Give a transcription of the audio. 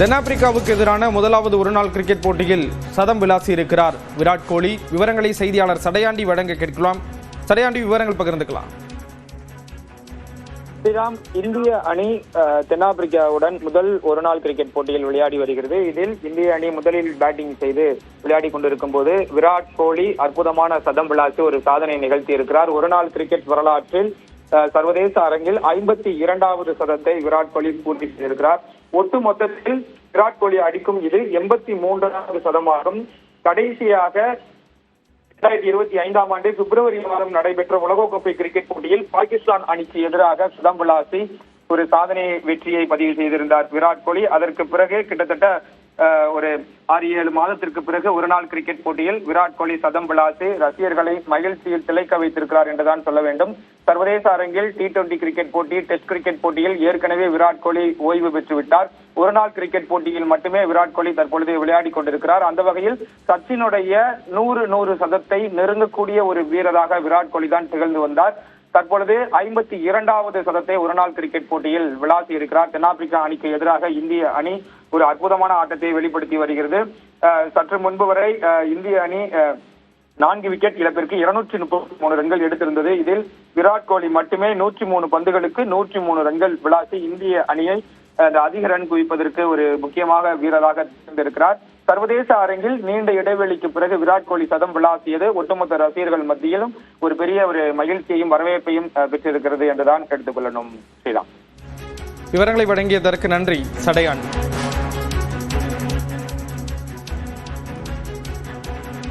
தென்னாப்பிரிக்காவுக்கு எதிரான முதலாவது ஒருநாள் கிரிக்கெட் போட்டியில் சதம் விளாசி இருக்கிறார் விராட் கோலி. விவரங்களை செய்தியாளர் சடையாண்டி வழங்க கேட்கலாம். சடையாண்டி, விவரங்கள் பகிர்ந்துக்கலாம். ஸ்ரீராம், இந்திய அணி தென்னாப்பிரிக்காவுடன் முதல் ஒருநாள் கிரிக்கெட் போட்டியில் விளையாடி வருகிறது. இதில் இந்திய அணி முதலில் பேட்டிங் செய்து விளையாடி கொண்டிருக்கும் போது விராட் கோலி அற்புதமான சதம் விளாசி ஒரு சாதனை நிகழ்த்தி இருக்கிறார். ஒருநாள் கிரிக்கெட் வரலாற்றில் சர்வதேச அரங்கில் 52வது சதத்தை விராட் கோலி பூர்த்தி செய்திருக்கிறார். ஒட்டு மொத்தத்தில் விராட் கோலி அடிக்கும் இது 83வது சதமாகும். கடைசியாக 2025ஆம் ஆண்டு பிப்ரவரி மாதம் நடைபெற்ற உலகக்கோப்பை கிரிக்கெட் போட்டியில் பாகிஸ்தான் அணிக்கு எதிராக சதம் விளாசி ஒரு சாதனை வெற்றியை பதிவு செய்திருந்தார் விராட் கோலி. அதற்கு பிறகு கிட்டத்தட்ட ஒரு 6-7 மாதத்திற்கு பிறகு ஒருநாள் கிரிக்கெட் போட்டியில் விராட் கோலி சதம் விளாசி ரசிகர்களை மகிழ்ச்சியில் திளைக்க வைத்திருக்கிறார் என்றுதான் சொல்ல வேண்டும். சர்வதேச அரங்கில் T20 கிரிக்கெட் போட்டி, டெஸ்ட் கிரிக்கெட் போட்டியில் ஏற்கனவே விராட் கோலி ஓய்வு பெற்று விட்டார். ஒருநாள் கிரிக்கெட் போட்டியில் மட்டுமே விராட் கோலி தற்பொழுது விளையாடி கொண்டிருக்கிறார். அந்த வகையில் சச்சினுடைய 100 சதத்தை நெருங்கக்கூடிய ஒரு வீரராக விராட் கோலி தான் திகழ்ந்து வந்தார். தற்பொழுது 52வது சதத்தை ஒருநாள் கிரிக்கெட் போட்டியில் விளாசி இருக்கிறார். தென்னாப்பிரிக்கா அணிக்கு எதிராக இந்திய அணி ஒரு அற்புதமான ஆட்டத்தை வெளிப்படுத்தி வருகிறது. சற்று முன்பு வரை இந்திய அணி 4 விக்கெட் இழப்பிற்கு 233 ரன்கள் எடுத்திருந்தது. இதில் விராட் கோலி மட்டுமே 103 பந்துகளுக்கு 103 ரன்கள் விளாசி இந்திய அணியை அதிக ரன் குவிப்பதற்கு ஒரு முக்கியமாக வீரராக இருந்திருக்கிறார். சர்வதேச அரங்கில் நீண்ட இடைவெளிக்கு பிறகு விராட் கோலி சதம் விளாசியது ஒட்டுமொத்த ரசிகர்கள் மத்தியிலும் ஒரு பெரிய ஒரு மகிழ்ச்சியையும் வரவேற்பையும் பெற்றிருக்கிறது என்றுதான் எடுத்துக்கொள்ளணும். ஸ்ரீராம், விவரங்களை வழங்கியதற்கு நன்றி சடையாண்டி.